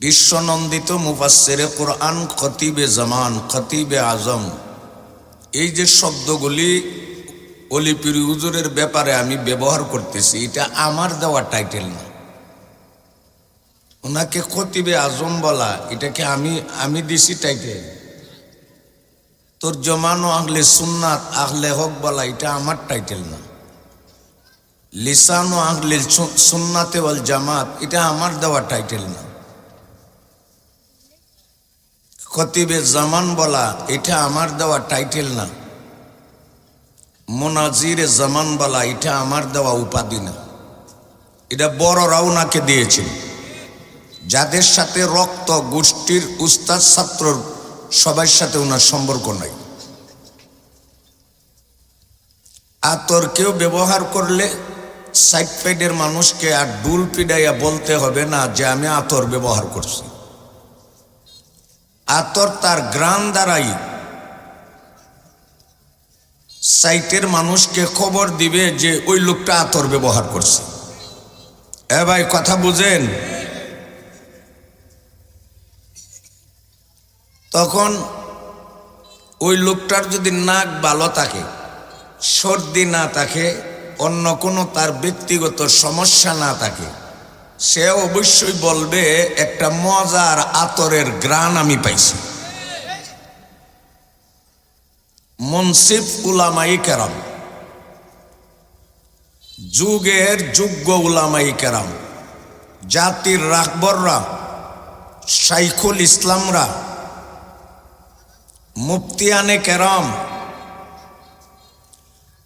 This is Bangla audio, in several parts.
বিশ্বনন্দিত মুফাসসিরে কোরআন খতিবে জামান খতিবে আজম, এই যে শব্দগুলি অলি পীর হুজুরের ব্যাপারে আমি ব্যবহার করতেছি, এটা আমার দেওয়া টাইটেল না। ওনাকে খতিবে আজম বলা, এটাকে আমি দিছি টাইটেল। তোর জমানো আহলে সুন্নাত আহলে হক বলা, এটা আমার টাইটেল না। লিসানো আহলে সুন্নাতে ওয়াল জামাত, এটা আমার দেওয়া টাইটেল না। খতিবে জামান বলা, এটা আমার দেওয়া টাইটেল না। মুনাজিরে জামান বলা, এটা আমার দেওয়া উপাধি না। এটা বড়রাও ওনাকে দিয়েছেন, যাদের সাথে রক্ত গোষ্ঠীর উস্তাদ ছাত্র সবার সাথে ওনার সম্পর্ক নাই। আতর কেউ ব্যবহার করলে সাইড সাইডের মানুষকে আর ডুল পিডাইয়া বলতে হবে না যে আমি আতর ব্যবহার করছি। আতর তার গ্রাম দ্বারাই সাইটের মানুষকে খবর দিবে যে ওই লোকটা আতর ব্যবহার করছে। এ ভাই, কথা বুঝেন? তখন ওই লোকটার যদি নাক ভালো থাকে, সর্দি না থাকে, অন্য কোনো তার ব্যক্তিগত সমস্যা না থাকে, সে অবশ্যই বলবে একটা মজার আতরের ঘ্রাণ আমি পাইছি। মুনসিফ উলামাই কেরাম, যুগের যোগ্য উলামাই কেরাম, জাতির রাহবররা, শাইখুল ইসলামরা, মুফতিয়ানে কেরাম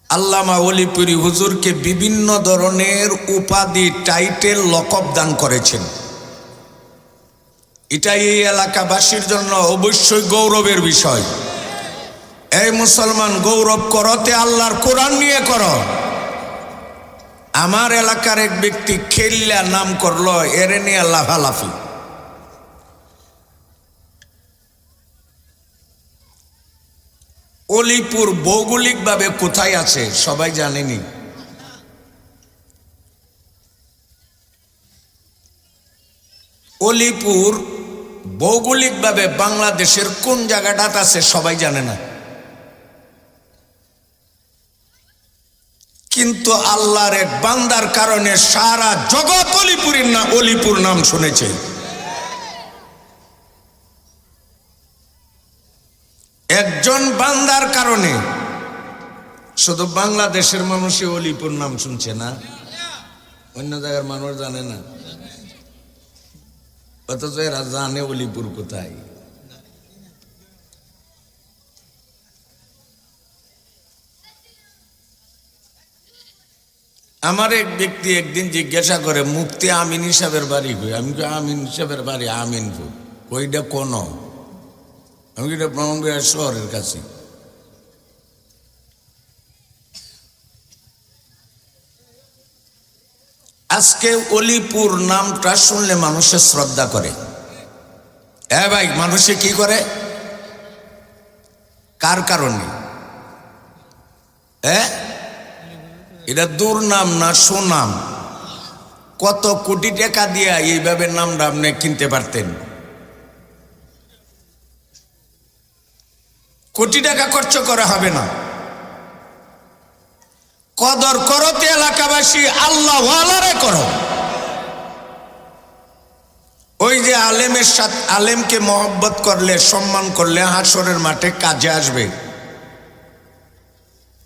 আল্লামা অলি পীর হুজুরকে বিভিন্ন ধরনের উপাধি, টাইটেল, লকব দান করেছেন। এটা এই এলাকাবাসীর জন্য অবশ্যই গৌরবের বিষয়। এই মুসলমান, গৌরব করতে আল্লাহর কোরআন নিয়ে করো। আমার এলাকার এক ব্যক্তি খেল্লা নাম করলো, এরে নিয়ে লাফালাফি। অলিপুর ভৌগোলিকভাবে কোথায় আছে সবাই জানেনি। অলিপুর ভৌগোলিকভাবে বাংলাদেশের কোন জায়গাটাতে আছে সবাই জানে না, কিন্তু আল্লাহর এক বান্দার কারণে সারা জগৎ অলিপুর নাম শুনেছে। একজন বান্দার কারণে শুধু বাংলাদেশের মানুষই অলিপুর নাম শুনছে না, অন্য জায়গার মানুষ জানে না, অথচ এরা জানে অলিপুর কোথায়। আমার এক ব্যক্তি একদিন জিজ্ঞাসা করে, মুফতি আমিন সাহেবের বাড়ি কই? আমি আমিন সাহেবের বাড়ি আমিনপুর। কইটা কোন? আমি এটা ব্রাহ্মণবাড়িয়া শহরের কাছে। আজকে অলিপুর নামটা শুনলে মানুষের শ্রদ্ধা করে। এ ভাই, মানুষে কি করে? কার কারণে? এটা দুর্নাম না সুনাম? কত কোটি টাকা দিয়া এইভাবে নামটা আপনি কিনতে পারতেন। কোটি টাকা খরচ করা হবে না। কদর করতে এলাকাবাসী আল্লাহ ওয়ালারে করো। ওই যে আলেমের সাথে, আলেমকে মহব্বত করলে, সম্মান করলে হাসরের মাঠে কাজে আসবে।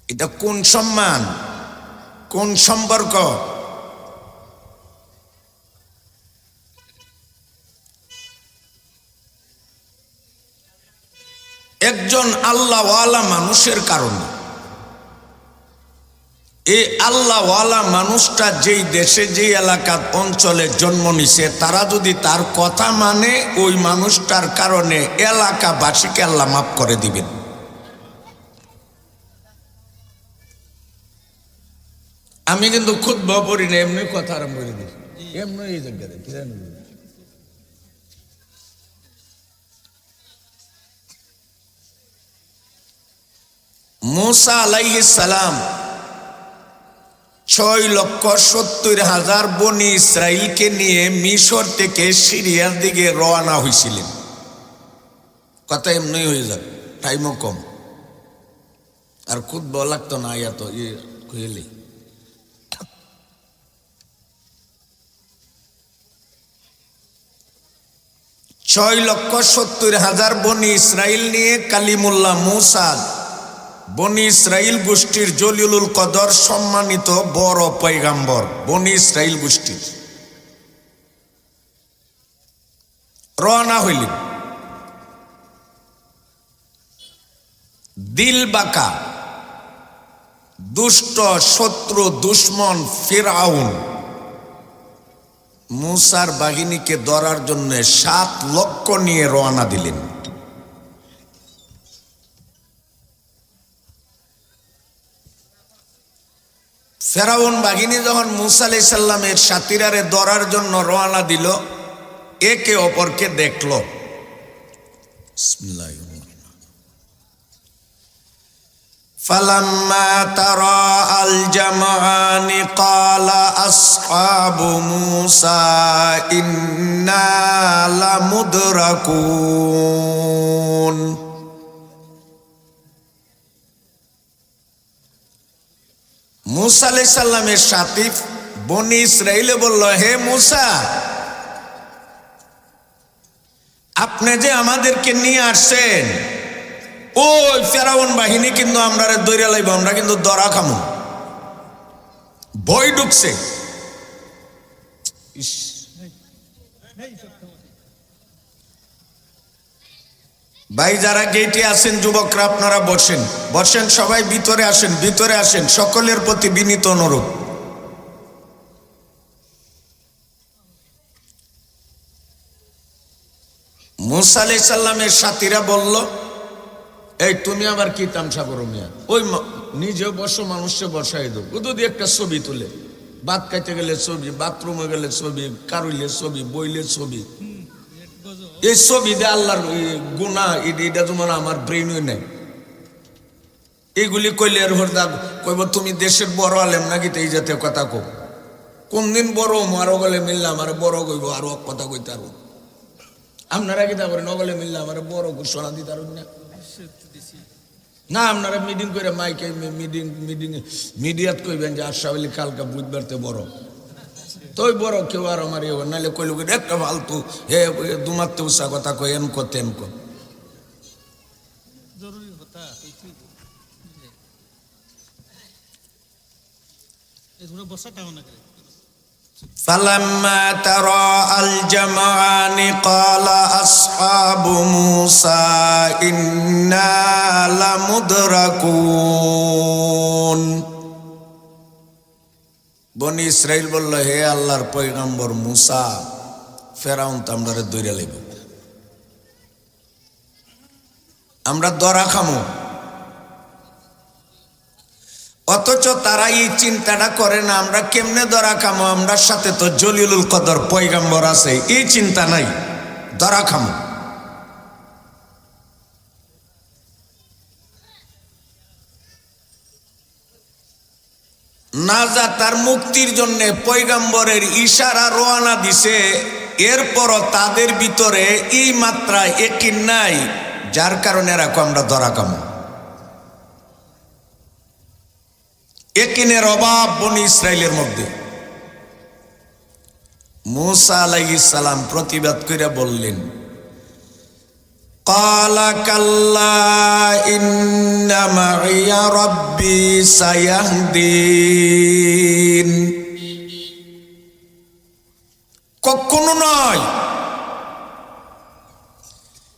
এটা কোন সম্মান, কোন সম্পর্ক? একজন আল্লাহওয়ালা মানুষের কারণে, এই আল্লাহওয়ালা মানুষটা যেই দেশে, যেই এলাকা অঞ্চলে জন্ম নিছে, তারা যদি তার কথা মানে, ওই মানুষটার কারণে এলাকাবাসীকে আল্লাহ মাফ করে দিবেন। আমি কিন্তু খুতবা পড়ি না, এমনি কথা আরম্ভ করে দিই, এমনি এই জায়গায়। মুসা আলাইহিস সালাম 6,70,000 বনি ইসরাইলকে নিয়ে মিশর থেকে সিরিয়ার দিকে রওনা হয়েছিলেন। কথা এমনি হয়ে যাবে, টাইমও কম, আর খুব ভালো লাগতো না এত কইলে। 6,70,000 বনি ইসরাইল নিয়ে কালিমুল্লাহ মুসা বনি ইসরাইল গোষ্ঠীর জলিলুল কদর সম্মানিত বড় পয়গাম্বর বনি ইসরাইল গোষ্ঠীর রওনা হইলেন। দিল বাঁকা দুষ্ট শত্রু দুশ্মন ফিরআউন মুসার বাহিনীকে ধরার জন্য 7 লক্ষ নিয়ে রওনা দিলেন। ফেরাউন বাহিনী যখন মুসা আলাইহিস সালামের সাথীরারে ধরার জন্য রওনা দিল, একে অপরকে দেখল। বিসমিল্লাহির রহমানির রহিম। ফালাম্মা তারা আল জামাআনি ক্বালা আসহাবু মুসা ইন্না লামুদরাকুন। মুসা আলাইহিস সালামের সাথী বনি ইসরাইলে বলল, হে মুসা, আপনি যে আমাদেরকে নিয়ে আসছেন, ওই ফেরাউন বাহিনী কিন্তু আমরা দৌড়ে লাইব, আমরা কিন্তু ধরা খামু। ভয় ঢুকছে। ভাই যারা গেটে আছেন যুবকরা আপনারা বসেন, বসেন, সবাই ভিতরে আসেন, ভিতরে আসেন, সকলের প্রতি বিনীত অনুরোধ। মুসা আলাইহিস সালামের সাথীরা বলল, এই তুমি আবার কি তামসা করো মিয়া, ওই নিজেও বসো, মানুষকে বসাই দেব, যদি একটা ছবি তুলে, ভাত খাইতে গেলে ছবি, বাথরুমে গেলে ছবি, কারুইলে ছবি, বইলে ছবি, এই ছবি দে আল্লাহর গুনাহ, এটা যেমন আমার ব্রেইনই নেই। এইগুলি কইলে এর হরদা কইব তুমি দেশের বড় আলেম নাকি, এই জাতীয় কথা কো। কোন দিন বড় আরো গলে মিললে আমার বড় কইব, আরো কথা কইতে আরো আপনারা কি তা করেন, অগলে মিললে আমার বড় ঘোষণা দিতে পারুন না। না আপনারা মিটিং করে মাইকে মিডিয়াত কইবেন যে আশরাফ আলী কালকা বুধবারতে বড়, তোই বড় কেউ আর আমার নাহলে কইল একটা ফালতু হে দুমারতে উষা কথা কই, এম করতে এম কর। فلما ترى الجمعان قال أصحاب موسى إنا لمدركون। বনি ইসরাইল বলল, হে আল্লাহর পয়গম্বর মুসা, ফেরাউন তো আমরা দৌড়ে লাইব, আমরা ধরা খামো। অথচ তারা এই চিন্তাটা করে না, আমরা কেমনে ধরা খামো, আমরা সাথে তো জলিলুল কদর পয়গম্বর আছে, এই চিন্তা নাই, ধরা খামো। নাজাত তার মুক্তির জন্য পয়গম্বরের ইশারা রওনা দিছে, এরপরও তাদের ভিতরে এই মাত্রা ইয়াকিন নাই, যার কারণে রাখো আমরা ধরা খামো। ইয়াকিনের অভাব বনি ইসরাইলের মধ্যে। মুসা আলাইহিস সালাম প্রতিবাদ করে বললেন, ক্বালা কাল্লা ইন্না মাইয়া রাব্বি সায়াহদিন। কখনো নয়,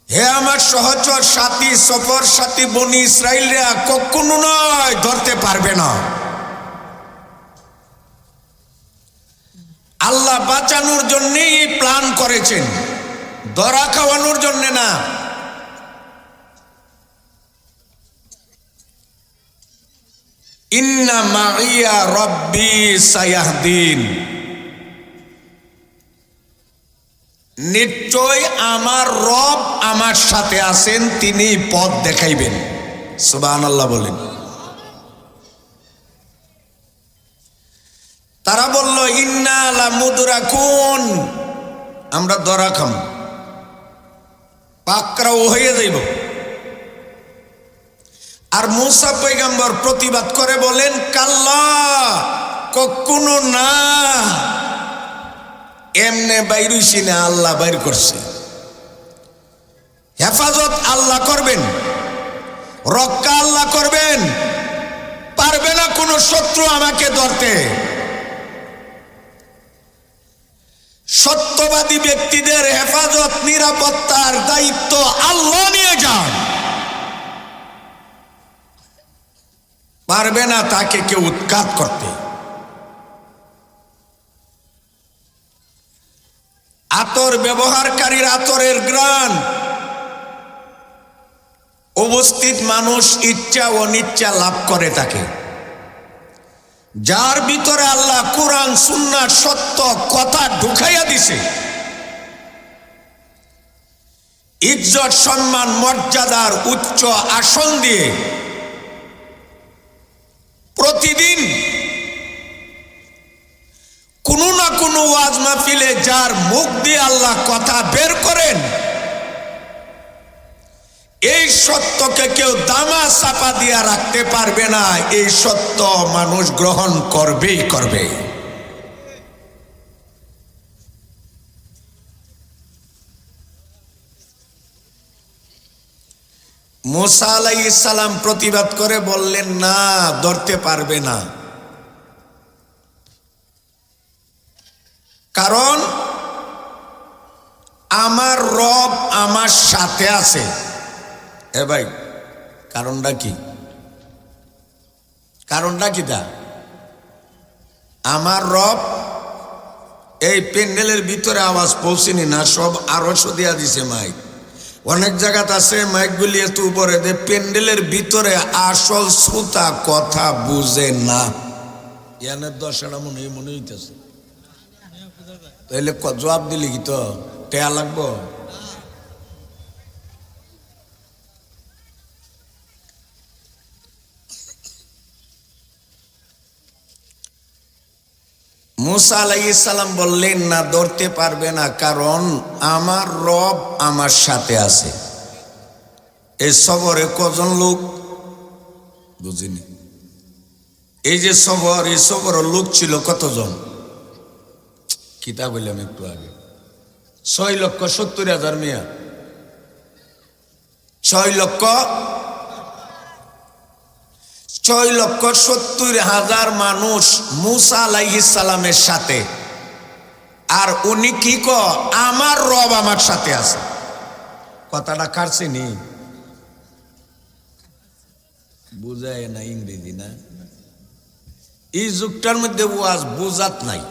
হে আমার সহচর সাথী, সফর সাথী বনি ইসরাইলরা, কখনো নয়, ধরতে পারবে না। আল্লাহ বাঁচানোর জন্যই প্ল্যান করেছেন, ধরা খাওয়ানোর জন্য না। ইন্না মাইয়া রাব্বি সায়াহদিন, নিশ্চয় আমার রব আমার সাথে আছেন, তিনি পথ দেখাইবেন। সুবহানাল্লাহ বলেন। তারা বলল ইন্না লা মুদরাকুন, আমরা ধরা খাম, পাকড়াও হয়ে যাইব। আর মূসা পয়গম্বর প্রতিবাদ করে বলেন কাল্লা, কখনো না, এমনে বাইর হইছি না, আল্লাহ বাইর করছে। হেফাজত আল্লাহ করবেন, রক্ষা আল্লাহ করবেন, পারবে না কোনো শত্রু আমাকে ধরতে। সত্যবাদী ব্যক্তিদের হেফাজত নিরাপত্তার দায়িত্ব আল্লাহ নিয়ে যান, পারবে না তাকে কেউ উৎখাত করতে। আতর ব্যবহারকারীর আতরের ঘ্রাণ উপস্থিত মানুষ ইচ্ছা ও অনিচ্ছা লাভ করে থাকে। যার ভিতরে আল্লাহ কোরআন সুন্নাহ সত্য কথা ঢুকাইয়া দিছে, ইজ্জত সম্মান মর্যাদার উচ্চ আসন দিয়ে প্রতিদিন কোনো না কোনো ওয়াজ মাহফিলে যার মুখ দিয়ে আল্লাহ কথা বের করেন, এই সত্যকে কেউ দামা চাপা দিয়া রাখতে পারবে না। এই সত্য মানুষ গ্রহণ করবেই করবে। মূসা আলাইহিস সালাম প্রতিবাদ করে বললেন না, ধরতে পারবে না, কারণ আমার রব আমার সাথে আছে। এ ভাই, কারণটা কি? কারণটা কি? তা আমার রব, এই প্যান্ডেলের ভিতরে আওয়াজ পৌঁছেনি না, সব আরো দিয়া দিছে মাইক। অনেক জায়গাতে আছে মাইকগুলি এত উপরে যে প্যান্ডেলের ভিতরে আসল শ্রোতা কথা বুঝে না। ইয়ানের দশটা মনে হইতেছে, তাইলে জবাব দিলি কি তো টেয়া লাগবো? মূসা আলাইহিস সালাম বললেন না, ধরতে পারবে না, কারণ আমার রব আমার সাথে আছে। এই সবরে কজন লোক বুঝিনি? এই যে সবর, এই সবর লোক ছিল কতজন? কিতাব বললাম একটু আগে, 6,70,000 মিয়া, 6,70,000 মানুষ মূসা আলাইহিস সালামের সাথে। আর উনি কি আমার রব আমার সাথে আছে। কথাটা কাটছেনি, বুঝায় না ইংরেজি না? এই যুগটার মধ্যে ওয়াজ বুঝাত নাই,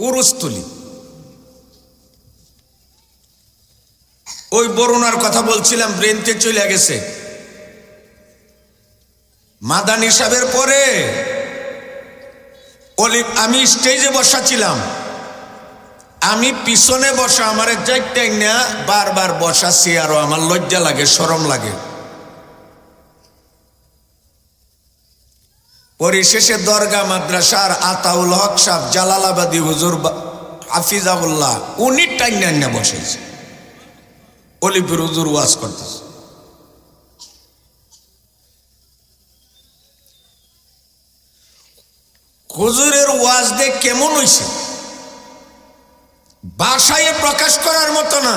উরুস্তলি। ওই বরুণার কথা বলছিলাম, ব্রেনতে চলে গেছে। মাদানী সাহেবের পরে আমি স্টেজে বসা ছিলাম, আমি পিছনে বসা, আমার যাইতে না বারবার বসা চেয়ারও আমার লজ্জা লাগে, শরম লাগে। পরিশেষে দরগা মাদ্রাসার আতাউল হক সাহেব, জালালাবাদী হুজুর হাফিজাউল্লাহ, উনি টাইনা বসেছে, অলিপুর হুজুর ওয়াজ করতেছে। হুজুরের ওয়াজ দেখ কেমন হইছে, ভাষায় প্রকাশ করার মতো না।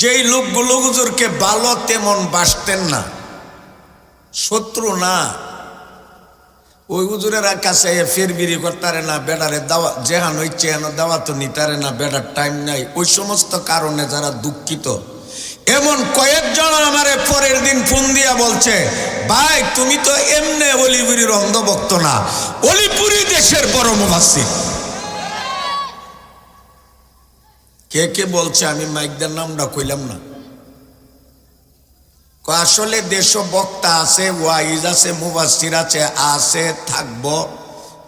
যেই লোকগুলো হুজুরকে ভালো তেমন বাসতেন না, শত্রু না, ওই হুজুরের কাছে ফেরবিরি করতারে না, বেড়ারে দাওয়া যেহান হইছে হেন দাওয়া তো নিতারে না, বেড়ার টাইম নাই। ওই সমস্ত কারণে যারা দুঃখিত, এমন কয়েকজন আমারে পরের দিন ফোন দিয়া বলছে, ভাই তুমি তো এমনে অলিপুরীর অন্ধভক্ত না, অলিপুরি দেশের বড় মুফাসসির। কে কে বলছে, আমি মাইকদের নামটা কইলাম না। আসলে দেশ বক্তা আছে, ওয়াইজ আছে, মুফাসসির আছে, থাকবো,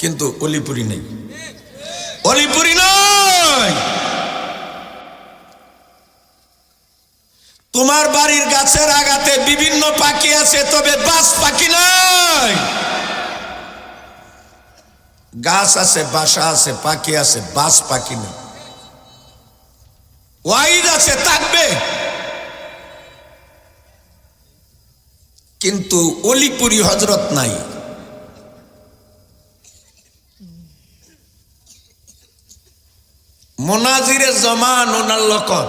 কিন্তু অলিপুরি নেই, অলিপুরি নয়। তোমার বাড়ির গাছের আগাতে বিভিন্ন পাখি আছে, তবে বাজ পাখি নাই। গাছ আছে, বাসা আছে, পাখি আছে, বাস পাখি নেই। ওয়াইদ আছে, থাকবে, কিন্তু অলিপুরি হজরত নাই। মোনাজিরে জমান ওনার লকত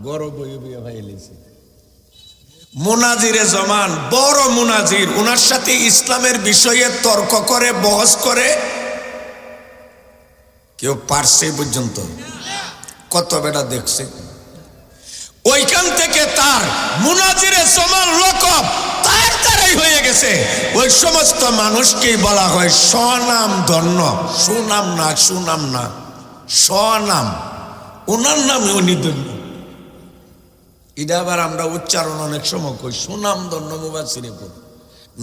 গরব বইয়ে বইয়ে ভাই এলেছে। মোনাজিরে জমান বড় মোনাজির, ওনার সাথে ইসলামের বিষয়ে তর্ক করে, বহস করে, কেউ পারছে পর্যন্ত? কত বেটা দেখছে। ওইখান থেকে তার মুনাজিরে জমান লকব তার দ্বারাই হয়ে গেছে। ওই সমস্ত মানুষকেই বলা হয় স্বনাম ধন্য। সুনাম না, সুনাম না, স্বনাম। ওনার নামে উনি ধন্য। এটা আবার আমরা উচ্চারণ অনেক সময় কই সুনাম ধন্য মুবাসসিরে পড়ি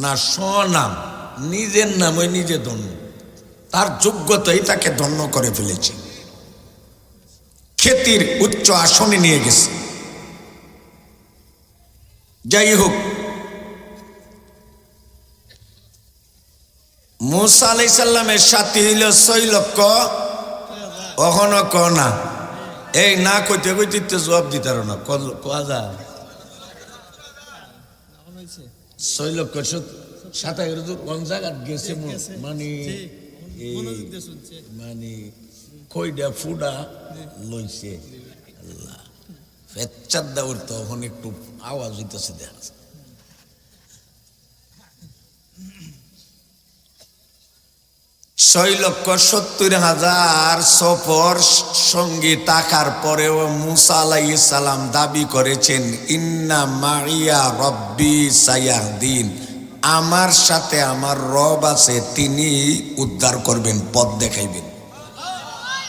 না, স্বনাম, নিজের নামে নিজে ধন্য। তার যোগ্যতাই তাকে ধন্য করে ফেলেছে, খ্যাতির উচ্চ আসনে নিয়ে গেছে। যাই হোক, মুসা আলাইহিস সালামের সাথী হইল 6 লক্ষ। কখনো ক না, এই না কইতে কইতে তো জবাব দিতার না, কোয়া যা 6 লক্ষ 27 কোন জায়গা গেছে, মানে মানে কইডা ফুডা লইছে। আল্লাহ ফেচ্চার দাউর তখন একটু আওয়াজ হইতেছে, দেখা যাচ্ছে। ছয় লক্ষ 70,000 সফর সঙ্গী থাকার পরেও মুসা আলাইহিস সালাম দাবি করেছেন, ইন্না মাইয়া রব্বি সায়াহদিন, আমার সাথে আমার রব আছে, তিনি উদ্ধার করবেন, পথ দেখাইবেন।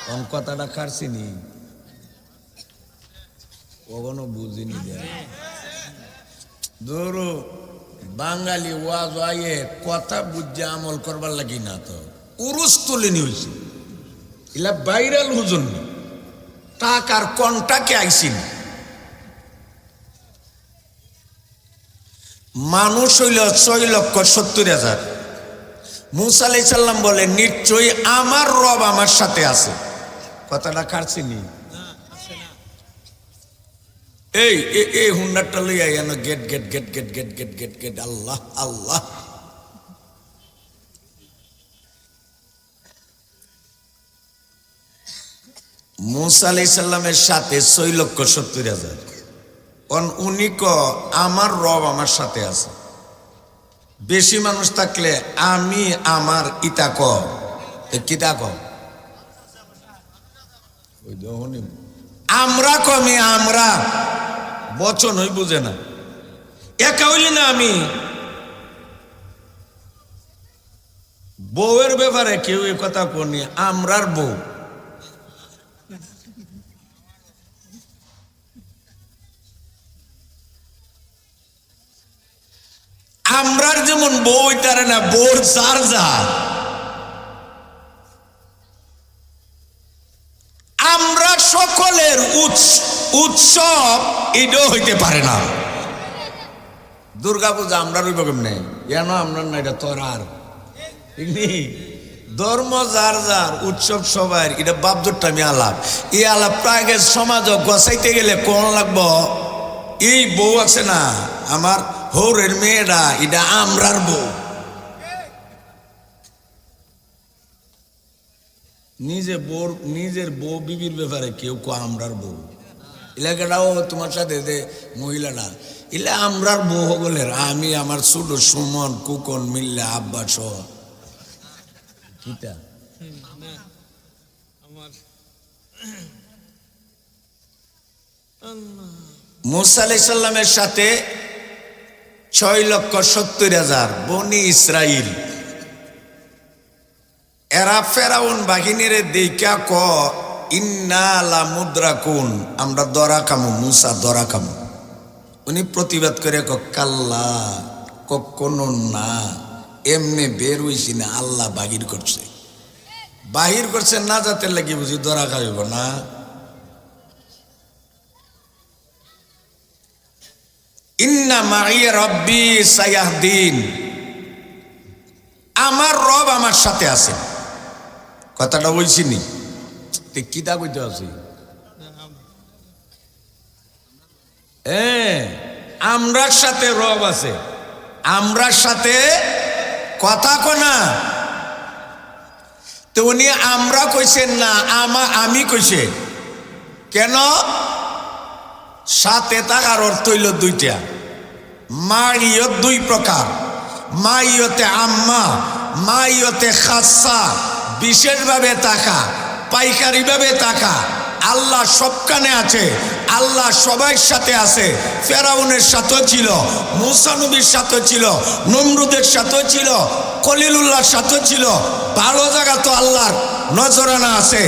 কোন কথাটা কারছিনি, কখনো বুঝিনি। ধরো বাঙালি ওয়াজ আয়ে কথা বুঝে আমল করবার লাগি না, তো উরুস তুলিনি হয়েছে, এলা ভাইরাল হুজুন টাকার কন্টাকে আইসিন। মানুষ হইল 6,70,000। মুসা আলাইহিস সালাম বলে, নিশ্চয়ই আমার রব আমার সাথে আছে। কথাটা কারছিনি। এই এই হুন্ডারটা লইয়া এন গেট গেট গেট গেট গেট গেট গেট গেট। আল্লাহ আল্লাহ। মুসা আলাইহিস সালামের সাথে 6,70,000। উনি ক আমার রব আমার সাথে আছে। বেশি মানুষ থাকলে আমি আমার ইতা ক কিতা ক আমরা কমি, আমরা বচন হই বুঝে না, একা হইলি না। আমি বউয়ের ব্যাপারে কেউ এ কথা কনি, আমরার বউ। আমরার যেমন বউ তারে না, বউর যার যা। আমরা সকলের উৎসব এটাও হইতে পারে না। দুর্গা পূজা আমরা রইব কেমনে, কেন আমরা না, এটা তোর আর ধর্ম যার যার, উৎসব সবাই, এটা বাপদুরটা আমি আলাপ। এই আলাপ প্রায় সমাজ গছাইতে গেলে কোন লাগবো, এই বউ আছে না আমার হৌরের মেয়েরা, এটা আমরার বউ। নিজের বউ বিবির ব্যাপারে কেউ কো আমরার বউ। এলাকাটাও তোমার সাথে মহিলাটা এলে আমরার বউ বলে, আমি আমার ছোট সুমন কুকন মিল্লা আব্বা সহ। মুসা আলাইহিস সালামের সাথে 6,70,000 বনি ইসরাইল। এরা ফেরাউন বাহিনীর দেখা ক ইন্না লা মুদ্রাকুন, আমরা দরা খামু, মুসা দরা খামু। উনি প্রতিবাদ করে কাল্লা, কখনো না, এমনি বের হইছি না, আল্লাহ বাহির করছে। বাহির করছে না যাতে লাগি বুঝি দরা খাইব না। ইন্না মাইয়া রব্বি সায়াহদিন, আমার রব আমার সাথে আছে। কথাটা বলছি নি? কিতা কইতে আছি? আমরার সাথে রব আছে, আমরার সাথে কথা কনা। তো উনি আমরা কইছেন না, আমি কইছে। কেন? সাথে থাকার অর্থ হইল দুইটা। মা ইয়ত দুই প্রকার, মা ইয়তে আম্মা, মা ইয়তে খাসা, বিশেষভাবে থাকা, পাইকারিভাবে থাকা। আল্লাহ সবখানে আছে, আল্লাহ সবার সাথে আছে। ফেরাউনের সাথেও ছিল, মূসা নবীর সাথেও ছিল, নমরুদের সাথেও ছিল, খলিলুল্লাহর সাথেও ছিল। ভালো জায়গা তো আল্লাহর নজরানা আছে,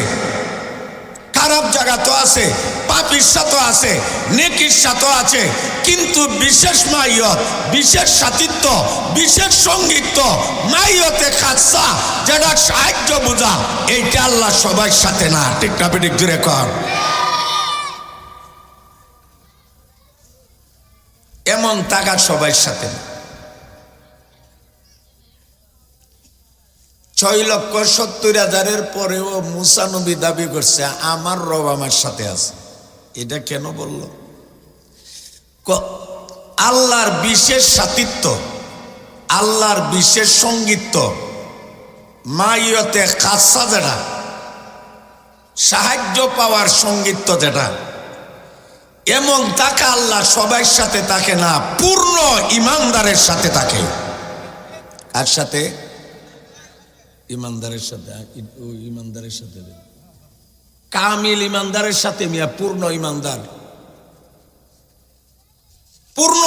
খারাপ জায়গা তো আছে, পাপির সাথে আছে, নেকির সাথে আছে। কিন্তু বিশেষ মাইয়ত, বিশেষ সাথিত্ব, বিশেষ সঙ্গীত্ব, মাইয়তে খাসা, যেটা সাহায্য বোঝা, এইটা আল্লাহ সবার সাথে না। ঠিক না বেঠিক জুড়ে কর। এমন টাকা সবার সাথে না। 6,70,000 পরেও মূসা নবী দাবি করছে আমার রব আমার সাথে আছে। এটা কেন বলল? আল্লাহর বিশেষ সাথিত্ব, আল্লাহর বিশেষ সঙ্গীত্ব, মাইয়তে খাসা, যেটা সাহায্য পাওয়ার সঙ্গীত্ব, যেটা এমন তাকে আল্লাহ সবার সাথে থাকে না, পূর্ণ ইমানদারের সাথে থাকে। কার সাথে? ইমানদারের সাথে। ইমানদারের সাথে, কামিল ইমানদারের সাথে। মিয়া পূর্ণ ইমানদার, পূর্ণ।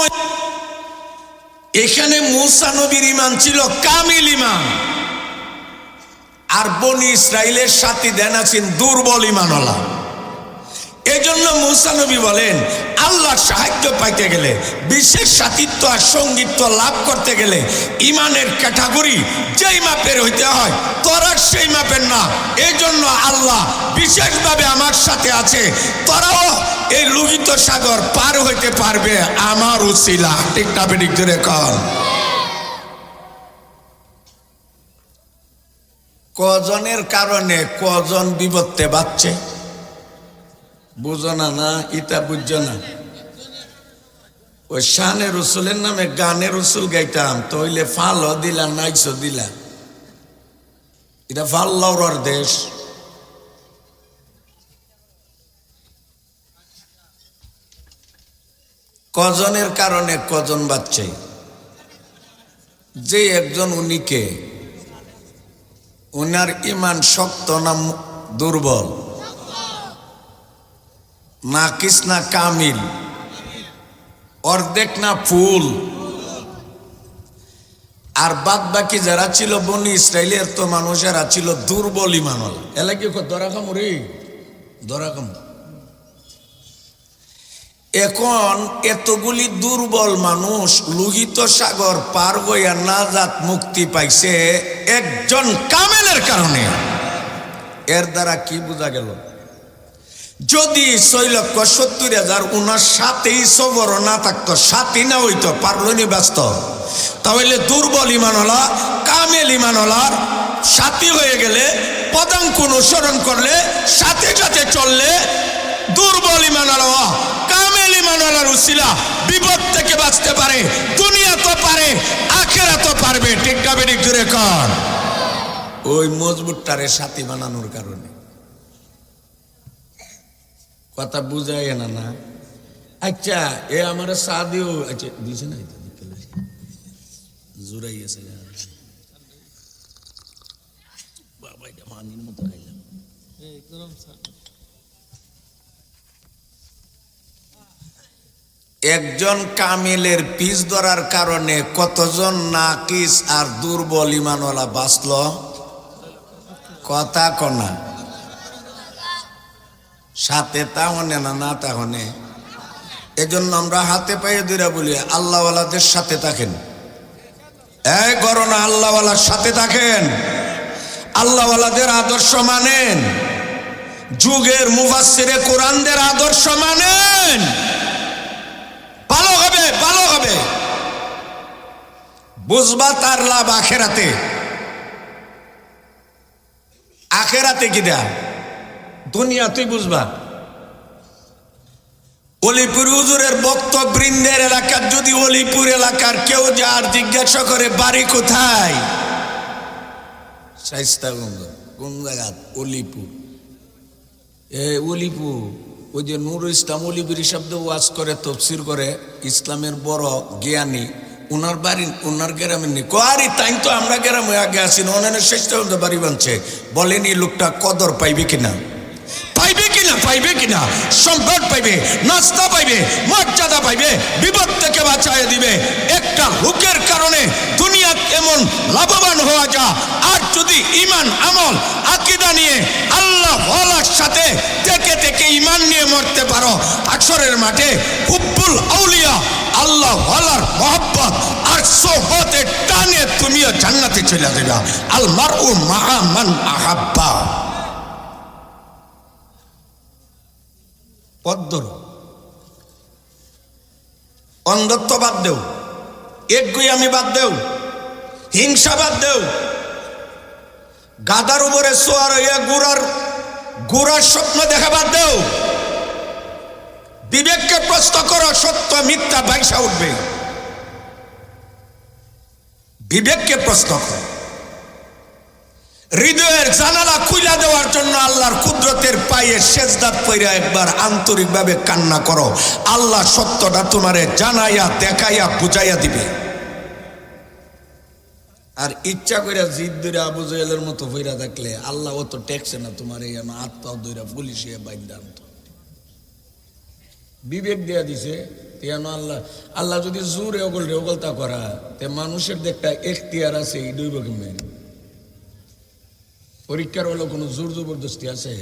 এখানে মূসা নবীর ঈমান ছিল কামিল ঈমান, আর বনি ইসরাইলের সাথী দেন আছেন দুর্বল ঈমানওয়ালা। এজন্য মূসা নবী বলেন আল্লাহর সাহায্য পাইতে গেলে, বিশেষ সাথিত্ব আর সঙ্গীত্ব লাভ করতে গেলে ঈমানের ক্যাটাগরি যেই মাপের হইতে হয়, তোরা সেই মাপের না। এই জন্য আল্লাহ বিশেষভাবে আমার সাথে আছে। তোরাও এই লোহিত সাগর পার হইতে পারবে আমার উসিলা। ঠিক না বেঠিক জোরে কর। কজনের কারণে কজন বিপদে বাঁচছে বুঝো না? না ইটা বুঝছো না? ওই শানে রসুলের নামে গানে রসুল গাইতাম, তো হইলে ফালও দিলা, নাইসও দিলা। এটা ফাল্লাওর দেশ। কজনের কারণে কজন বাচ্চে। যে একজন, উনিকে, উনার ঈমান শক্ত না দুর্বল, নাকিস না কামিল, অর্ধেক না ফুল। আর বাদ বাকি যারা ছিল বনি ইসরাইলের তো মানুষেরা ছিল দুর্বল ঈমানওয়ালা। এলা কি ধরা খাম রে, ধরা খাম। এখন এতগুলি দুর্বল মানুষ লোহিত সাগর পার হইয়া নাজাত মুক্তি পাইছে একজন কামেলের কারণে। এর দ্বারা কি বোঝা গেল? যদি 6,70,000 উনার সাথেই সবর না থাকতো, সাথী না হইতো, পারলনি ব্যস্ত, তাহলে দুর্বল ঈমানওয়ালা কামেল ঈমানওয়ালার সাথী হয়ে গেলে, পদাঙ্ক অনুসরণ করলে, সাথে সাথে চললে, দুর্বল ঈমানওয়ালা কামেল ঈমানওয়ালার উসিলা বিপদ থেকে বাঁচতে পারে। দুনিয়া তো পারে, আখিরাত তো পারবে। ঠিক না বেঠিক জোরে কর। ওই মজবুতটারে সাথী বানানোর কারণে। কথা বুঝাই না? না আচ্ছা, এ আমার চা দিও। আচ্ছা দিছে না, জোরাই আছে বাবা, এটা মানির মতো খাইলাম। একজন কামিলের পিছ ধরার কারণে কতজন নাকিস আর দুর্বল ঈমানওয়ালা বাঁচল। কথা কনা সাথে তাহনে না, না তাহনে। এজন্য আমরা হাতে পায়ে ধরে বলি আল্লাহওয়ালাদের সাথে থাকেন। এই করো না, আল্লাহওয়ালার সাথে থাকেন, আল্লাহওয়ালাদের আদর্শ মানেন, যুগের মুফাসসিরে কোরআনদের আদর্শ মানেন। ভালো হবে, ভালো হবে। বুঝবা তার লাভ আখেরাতে। আখেরাতে কি দেয়া, দুনিয়া তুই বুঝবা। অলিপুর হুজুরের বক্তবৃন্দের এলাকার যদি অলিপুর এলাকার কেউ যার জিজ্ঞাসা করে বাড়ি কোথায়, শাইস্তাগঞ্জ। কোন জায়গা? অলিপুর। অলিপুর ওই যে নুরুল ইসলাম অলিপুরি শব্দ ওয়াজ করে, তফসির করে, ইসলামের বড় জ্ঞানী, ওনার বাড়ি ওনার গ্রামের নেই। আরে তাই তো আমরা গ্রামে আগে আসি না, ওনার শাইস্তাগঞ্জ বাড়ি বানছে। বলেন এই লোকটা কদর পাইবে কিনা, পাইবে কিনা, পাইবে কিনা, সম্পদ পাইবে, নাস্তা পাইবে, মর্যাদা পাইবে, বিপদ থেকে বাঁচাইয়া দিবে। একটা লোকের কারণে দুনিয়া এমন লাভবান হওয়া যা। আর যদি ইমান আমল আকীদা নিয়ে আল্লাহ ওয়ালার সাথে থেকে থেকে ইমান নিয়ে মরতে পারো, হাশরের মাঠে হুব্বুল আউলিয়া আল্লাহ ওয়ালার মহব্বত আর সোহবতের টানে তুমিও জান্নাতে চলে যাবে। আল মারউ মাআ মান আহাব্বা। পদ্মর অন্ধত্ব বাদ দেও, একগুয়ামি বাদ দেও, হিংসা বাদ দেও, গাদার উপরে সোয়ার হইয়া গুড়ার স্বপ্ন দেখা বাদ দেও। বিবেককে প্রশ্ন করো, সত্য মিথ্যা বাইসা উঠবে। বিবেককে প্রশ্ন করো। হৃদয়ের জানালা খুলে দেওয়ার জন্য আল্লাহর কুদরতের পায়ে সেজদাত পইরা একবার আন্তরিকভাবে কান্না করো। আল্লাহ সত্যটা তোমারে জানাইয়া দেখাইয়া বুঝাইয়া দিবে। আর ইচ্ছা করে জিদ ধরে আবু জেহেলের মতো হইরা থাকলে আল্লাহ অত টেকছে না তোমার এই হাত পাও ধরে পুলিশে বাইন্দা আনতো। বিবেক দেয়া দিছে আল্লাহ যদি জোরে ওগলতা করা, তে মানুষের একটা এখতিয়ার আছে, এই দুই রকমের পরীক্ষার হলো কোনো জোর জবরদস্তি আছে?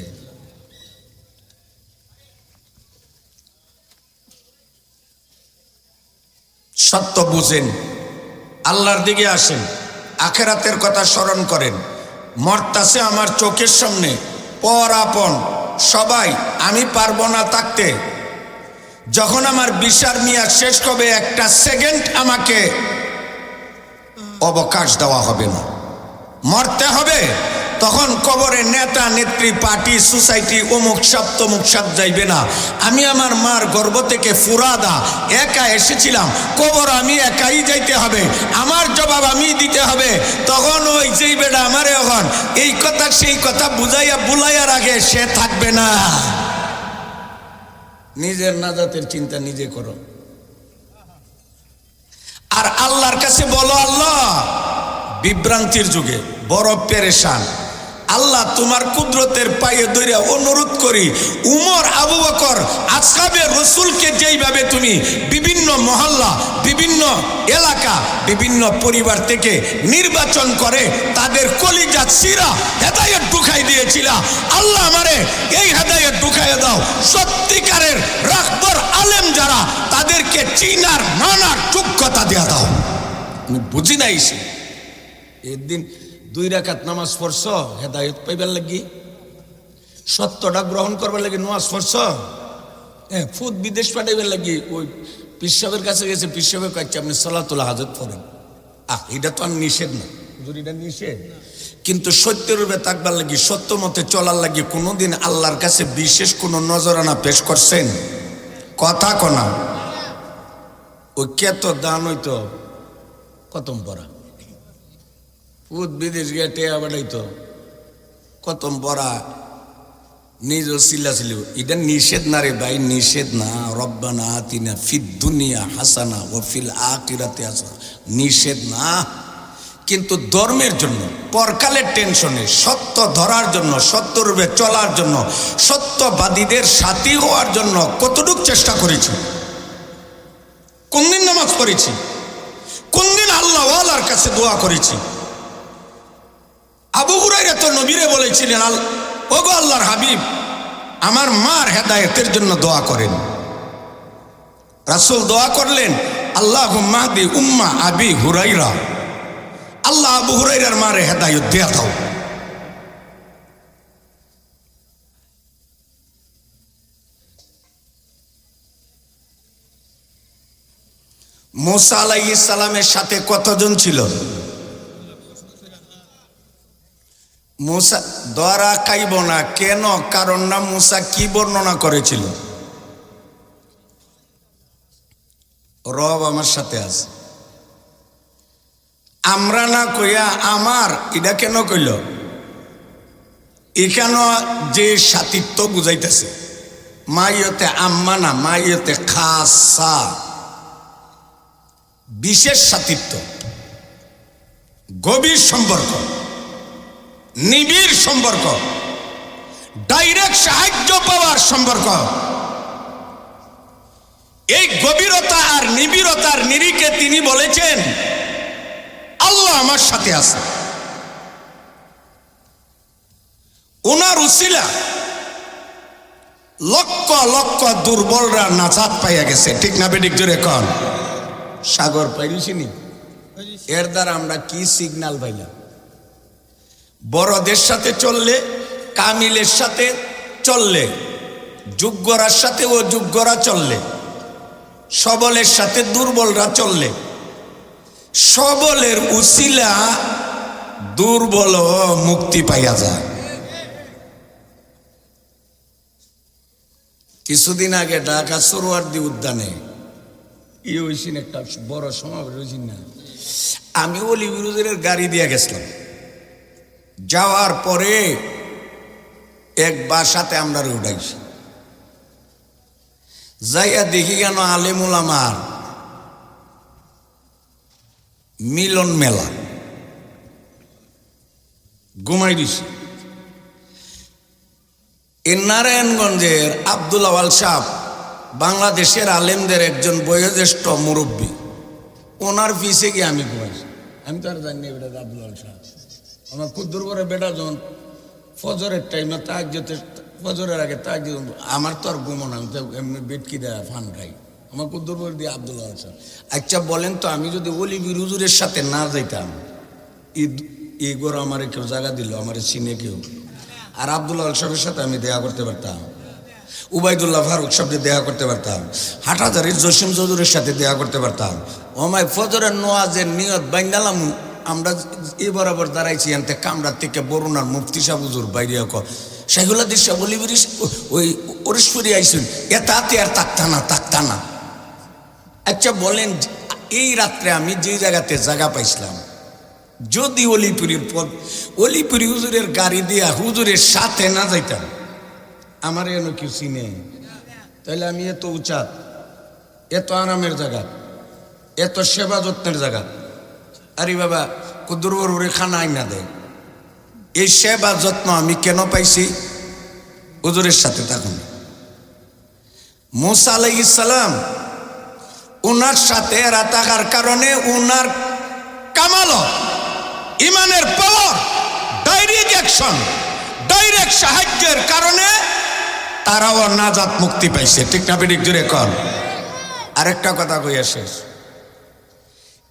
সত্য বুঝেন, আল্লাহর দিকে আসেন, আখেরাতের কথা স্মরণ করেন। মরতাছে আমার চোখের সামনে, পর আপন সবাই, আমি পারবো না থাকতে। যখন আমার বিচার মেয়াদ শেষ হবে, একটা সেকেন্ড আমাকে অবকাশ দেওয়া হবে না, মরতে হবে। তখন কবরে নেতা নেত্রী পার্টি সোসাইটি অমুক সাপ তমুক সাপ যাইবে না। আমি আমার মার গর্ভ থেকে ফুরাদা একা এসেছিলাম, কবর আমি একাই যাইতে হবে, আমার জবাব আমি দিতে হবে। তখন ওই যেই বেটা আমারে এখন এই কথা সেই কথা বুঝাইয়া বুলাইয়ার আগে সে থাকবে না। নিজের নাজাতের চিন্তা নিজে করো আর আল্লাহর কাছে বলো, আল্লাহ বিভ্রান্তির যুগে বড় পেরেশান, আল্লাহ তোমার কুদরতের পায়ে ধরে অনুরোধ করি, উমর আবু বকর আসহাবে রাসূলকে যেইভাবে তুমি বিভিন্ন মহল্লা, বিভিন্ন এলাকা, বিভিন্ন পরিবার থেকে নির্বাচন করে তাদের কলিজা চিরা হেদায়েত ঢুকাই দিয়েছিলা, আল্লাহ আমারে এই হেদায়েত ঢুকাইয়া দাও। সত্যিকারের রাখবর আলেম যারা, তাদেরকে চিনার মানার যোগ্যতা দেয়া দাও। আমি বুঝি নাই সে একদিন 2 রাকাত নামাজ পড়ছ হেদায়েত পাইবার লাগি, সত্যটা গ্রহণ করবার লাগি নামাজ পড়ছ, ফুদ বিদেশ পাঠাইবার লাগি ওই পিসাবের কাছে গেছে, পিসাবের কাছে আপনি সালাতুল হাজত পড়েন। এটা তো আর নিষেধ না, এটা নিষেধ, কিন্তু সত্যের রূপে থাকবার লাগি, সত্য মতে চলার লাগি কোনোদিন আল্লাহর কাছে বিশেষ কোনো নজরানা পেশ করছেন? কথা কনা ওই কেত দান হইতো কতম পড়া, পুত বিদেশ গিয়ে টেয়া বাড়াইতো, কতম পড়া, নিজ চিল্লা ছিল। এটা নিষেধ না রে ভাই, নিষেধ না। রব্বানা আতিনা ফিদ দুনিয়া হাসানা ও ফিল আখিরাতি হাসানা, নিষেধ না। কিন্তু ধর্মের জন্য, পরকালের টেনশনে, সত্য ধরার জন্য, সত্যরূপে চলার জন্য, সত্যবাদীদের সাথী হওয়ার জন্য কতটুক চেষ্টা করেছি? কোনদিন নামাজ পড়েছি? কোনদিন আল্লাহ ওয়ালার কাছে দোয়া করেছি? আবু হুরায়রা তো নবীরে বলেছিলেন, ওগো আল্লাহর হাবিব, আমার মার হেদায়েতের জন্য দোয়া করেন। রাসূল দোয়া করলেন, আল্লাহুম্মা হাদি উম্মা আবি হুরায়রা, আল্লাহ আবু হুরায়রার মারে হেদায়েত দেয়া দাও। মুসা আলাইহিস সালামের সাথে কতজন ছিল? মুসা ধরা খাইব না কেন? কারণ না মুসা কি বর্ণনা করেছিল? রব আমার সাথে আছে, আমরা না কইয়া আমার, এটা কেন কইল? এখানে যে সাতিত্ব বুঝাইতেছে, মাইয়তে আম্মা না, মাইয়তে খাসা, বিশেষ সাতিত্ব, গভীর সম্পর্ক, নিবিড় সম্পর্ক, ডাইরেক্ট সাহায্য পাওয়ার সম্পর্ক। এই গভীরতা আর নিবিড়তার নিরিখে তিনি বলেছেন আল্লাহ আমার সাথে আছে। ওনার উসিলা লক্ষ লক্ষ দুর্বলরা নাজাত পাইয়া গেছে, ঠিক না বেঠিক? জোরে কন। সাগর পাইছিনি, এর দ্বারা আমরা কি সিগন্যাল পাইলাম? বড়দের সাথে চললে, কামিলের সাথে চললে, যোগ্যরার সাথে ও যোগ্যরা চললে, সবলের সাথে দুর্বলরা চললে, সবলের উসিলা দুর্বল মুক্তি পাইয়া যায়। কিছুদিন আগে ঢাকা সোহরাওয়ার্দী উদ্যানে হয়েছিল একটা বড় সমাবেশ হয়েছিল না? আমি অলি বিরোধীর গাড়ি দিয়ে গেছিলাম। যাওয়ার পরে এক বাসাতে আমরা উঠাইছি, যাইয়া দেখি কেন আলেমুল আমার মিলন মেলা ঘুমাই দিছি। এই নারায়ণগঞ্জের আব্দুল আওয়াল সাহ বাংলাদেশের আলেমদের একজন বয়োজ্যেষ্ঠ মুরব্বী, ওনার পিছে গিয়ে আমি ঘুমাইছি। আমি তো আর জানি বেটা আব্দুল আওয়াল সাহ আমার কুদ্দুর করে বেটা যখন ফজরের টাইমে তাহাজ্জুদের, ফজরের আগে তাহাজ্জুদ, আমার তো আর ঘুমো না, আমি তো এমনি বেটকি দেয় ফান খাই। আমার কুদ্দুর করে দিয়ে আব্দুল আওয়াল সাহ। আচ্ছা বলেন তো, আমি যদি অলি বীর হুজুরের সাথে না যাইতাম, এই গোর আমারে কেউ জায়গা দিল, আমারে চিনে কেউ, আর আব্দুল আওয়াল সাহেবের সাথে আমি দেখা করতে পারতাম, উবাইদুল্লাহ ফারুক সাহেবকে দেখা করতে পারতাম, হাটহাজারির জসিম চৌধুরীর সাথে দেখা করতে পারতাম। ওমায় ফজরের নোয়াজের নিয়ত বাইন্দালাম। আমরা এই বরাবর দাঁড়াইছি, এনতে কামরার থেকে বরুণার মুফতি সাহেব হুজুর বাইরে সেগুলো দিশা বলি বিরিশ ওই ওরিশপুরি আইসুন, এতাতে আর তাকতা না। আচ্ছা বলেন, এই রাত্রে আমি যে জায়গাতে জায়গা পাইছিলাম, যদি অলিপুরি হুজুরের গাড়ি দিয়া হুজুরের সাথে না যাইতাম, আমার এন কেউ চিনে, তাহলে আমি এত উচাত, এত আরামের জায়গা, এত সেবা যত্নের জায়গা, আরে বাবা কুদ্দুরে খানা আইনা দেয়, এই সেবা যত্ন আমি কেন পাইছি? হুজুরের সাথে থাকুন। মুসা আলাইহিস সালাম, উনার সাথে এরা থাকার কারণে উনার কামাল, ইমানের পাওয়ার, ডাইরেক্ট অ্যাকশন, ডাইরেক্ট সাহায্যের কারণে তারাও নাজাত মুক্তি পাইছে, ঠিক না বেঠিক? জোরে কর। আরেকটা কথা কইয়া শেষ।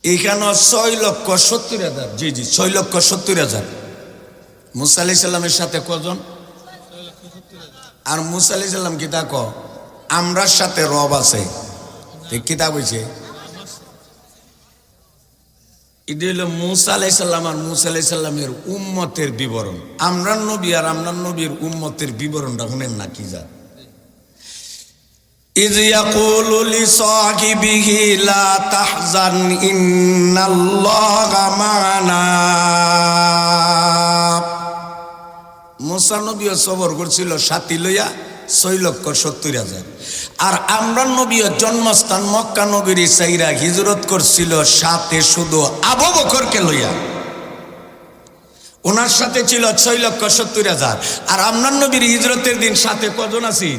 এখানে 6,70,000, জি 6,70,000। মুসা আলাইহিস সালামের সাথে কজন? আর মুসা আলাইহিস সালাম কি তা ক আমরার সাথে রব আছে, ঠিক কিতাব হয়েছে। এটা হলো মুসা আলাইহিস সালাম আর মুসা আলাইহিস সালামের উম্মতের বিবরণ। আমরার নবী আর আমরার নবীর উম্মতের বিবরণটা শুনেন না কি যা। ইয ইয়াকুলু লিসাহিবিহি লা তাহজান ইন্নাল্লাহা মা'ানা। মুসা নবীও সবর করছিল সাথী লইয়া 6,70,000। আর আমরা নবীও জন্মস্থান মক্কা নগরী সাইরা হিজরত করছিল সাথে শুধু আবু বকরকে লইয়া। ওনার সাথে ছিল 6,70,000। আর আমরার নবীর হিজরতের দিন সাথে কজন আছি?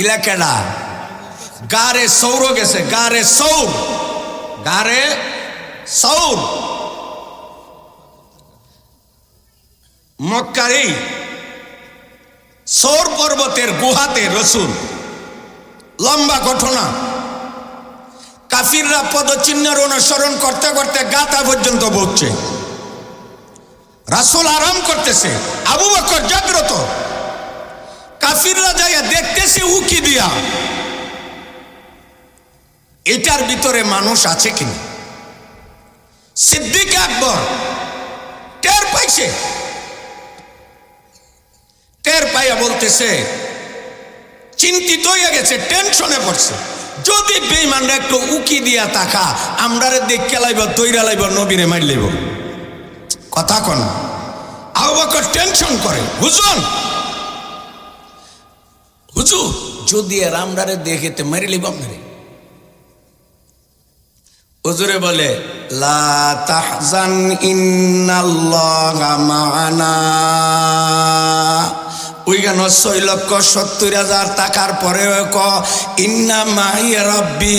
ইলাকাটা গারে সৌর গেছে, গারে সৌর মক্কারি সৌর পর্বতের গুহাতে রসুল, লম্বা ঘটনা। কাফিররা পদচিহ্নের অনুসরণ করতে করতে গাতা পর্যন্ত পৌঁছে, রাসূল আরাম করতেছে, আবু বকর জাগ্রত। কাফিররা যাইয়া দেখতেছে উকি দিয়া এটার ভিতরে মানুষ আছে কিনা। সিদ্দিক আকবর টের পাইছে, টের পাইয়া বলতেছে, চিন্তিত হয়ে গেছে, টেনশনে পড়ছে, যদি বেঈমানরা একটু উকি দিয়া তাকা, আমরারে দেখে লাইব, দইরা লাইব, নবীরে মারি লাইব। কথা কোন আবু বকর টেনশন করে, হুজুর যদি আর আমরারে দেখেতে মারি লাইব আপনারে। হুজুরে বলে, লা তাহজান ইন্নাল্লাহা মা'ানা। ওই গান 6,70,000 টাকার পরে ক ইন্না মাইয়া রব্বি,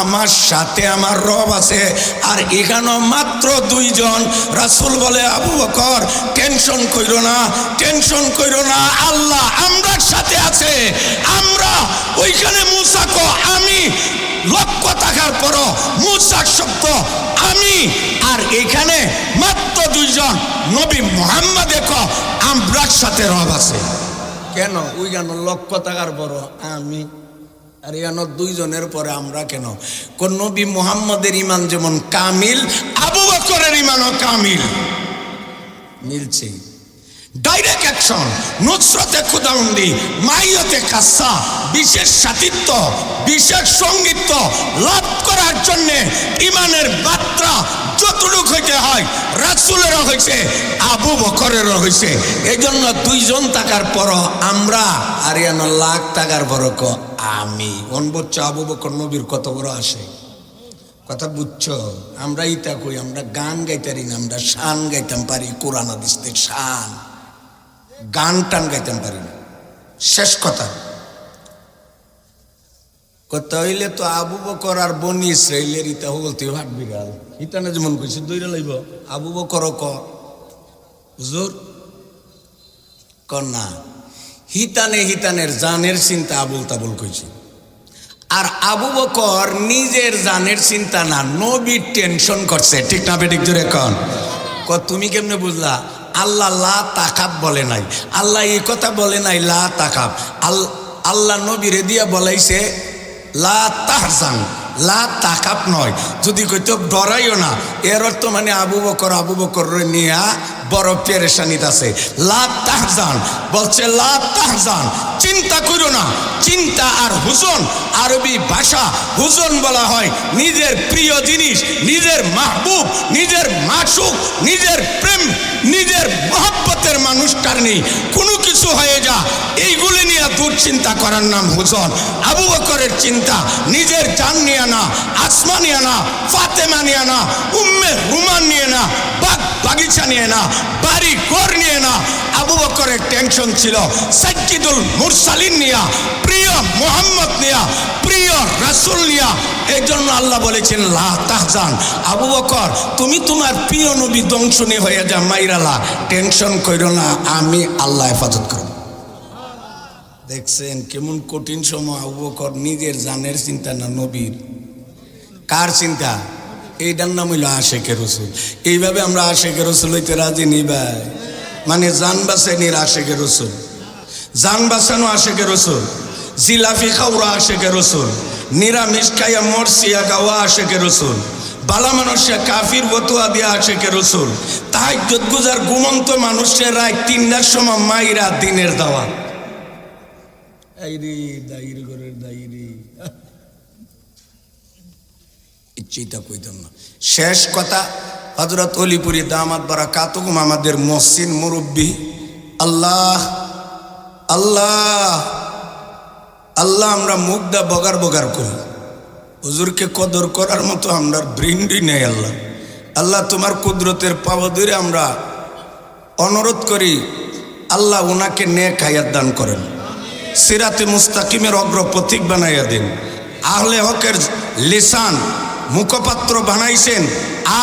আমার সাথে আমার রব আছে। আর এখানেও মাত্র 2 জন। রাসূল বলে, আবু বকর টেনশন কইরো না, টেনশন কইরো না, আল্লাহ আমরার সাথে আছে। আমরা ওইখানে মুসা ক আমি, লক্ষ টাকার পরও মুসার শব্দ আমি, আর এখানে মাত্র 2 জন, নবী মুহাম্মদে ক আমরার সাথে রব আছে। কেন ওই গান লক্ষ টাকার বড় আমি, আর এখানে 2 জনের পরে আমরা কেন? কোন নবী মুহাম্মদের ইমান যেমন কামিল, আবু বকরের ইমানও কামিল। মিলছে। ডাইরেক্ট অ্যাকশন, নুসরতে খুদাউন্দি, মাইয়তে কাসা, বিশেষ সাথিত্ব, বিশেষ সঙ্গীত্ব লাভ করার জন্য ইমানের মাত্রা যতটুক হইতে হয় রাসূলেরও হয়েছে, আবু বকরেরও হয়েছে। এই জন্য 2 জন টাকার পর আমরা, আর এন লাখ টাকার বড় ক আমি। অনবচ্চ আবু বকর নবীর কত বড় আসে, কথা বুঝছো? আমরা ইতা কই, আমরা গান গাইতারি না, আমরা শান গাইতাম পারি, কোরআন হাদিসের শান, গান টান গাইতাম পারি না। শেষ কথা কথা হইলে তো আবু বকর আর বনি ইসরাইলের ইতা বলতে ভাট বিড়াল ইতানে যেমন কইছে দইরা লাইব, আবু বকর ক হুজুর কন্যা হিতানে হিতানের জানের চিন্তা আবুল তাবুল কইছে। আর আবু বকর নিজের জানের চিন্তা না, নবীর টেনশন করছে। ঠিক না বেঠিক জোরে কন? তুমি কেমনে বুঝলা? আল্লাহ লা তাকাব বলে নাই, আল্লাহ এই কথা বলে নাই লা তাকাব। আল্লাহ নবীরে দিয়া বলাইছে লা তাহজান, লা তাকাব নয়। যদি কইতো ডরাইও না, এর অর্থ মানে আবু বকর নিয়া বড় পেরেশানিত আছে। লা তাহজান বলছে, লা তাহজান চিন্তা করো না। চিন্তা আর হুজন, আরবি ভাষা হুজন বলা হয় নিজের প্রিয় জিনিস, নিজের মাহবুব, নিজের মাসুক, নিজের প্রেম, নিজের মহব্বতের মানুষটার নেই কোনো কিছু হয়ে যা, এইগুলি নিয়ে দুশ্চিন্তা করার নাম হুজন। আবু বকরের চিন্তা নিজের জান নিয়ে না, আসমা নিয়ে না, ফাতেমা নিয়ে না, উম্মে রুমান নিয়ে না, বাগিচা নিয়ে না, বাড়ি ঘর নিয়ে না। আবু বকরের টেনশন ছিল সাজ্জিদুল মুরসালিন নিয়া, প্রিয় মুহাম্মদ নিয়া, প্রিয় রাসূল নিয়া। এই জন্য আল্লাহ বলেছেন লা তাহজান, আবু বকর তুমি তোমার প্রিয় নবী ধ্বংসনী হয়ে যা, মাইরালা টেনশন কইরো না, আমি আল্লাহ হেফাজত করব। দেখছেন কেমন কঠিন সময়। আবু বকর নিজের জানের চিন্তা না, নবীর। কার চিন্তা? এইটার নাম হইল আশেকে রসুল। এইভাবে আমরা আশেকে রসুল হইতে রাজি নি ভাই, মানে জান বাঁচানির আশেকে রসুল, জান বাঁচানো আশেকে রসুল, জিলাফি খাওয়া আশেকে রসুল, নিরামিষ খাইয়া মরসিয়া গাওয়া আশেকে রসুল, বালা মানুষে কাফির বতুয়া দিয়া আশেকে রসুল, তাহাজ্জুদ গুজার ঘুমন্ত মানুষের রাত 3টার সময় মাইরা দিনের দাওয়া। দাইরি ঘরের দাইরি ইচ্ছেটা কইতাম না। শেষ কথা, হযরত অলিপুরি দামাত বারাকাতুহুম আমাদের মহসিন মুরব্বী, আল্লাহ আল্লাহ আল্লাহ, আমরা মুখটা বগার বগার করি, হুজুরকে কদর করার মতো আমরা ব্রিন্ডি নেই। আল্লাহ আল্লাহ তোমার কুদরতের পাওয়া ধরে আমরা অনুরোধ করি, আল্লাহ ওনাকে নেক হায়াত দান করেন, সিরাতে মুস্তাকিমের অগ্রপথিক বানাইয়া দিন, আহলে হকের লিসান মুখপাত্র বানাইছেন,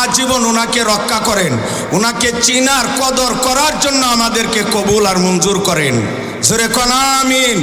আজীবন ওনাকে রক্ষা করেন, ওনাকে চিনার কদর করার জন্য আমাদেরকে কবুল আর মঞ্জুর করেন। জোরে কোন আমিন।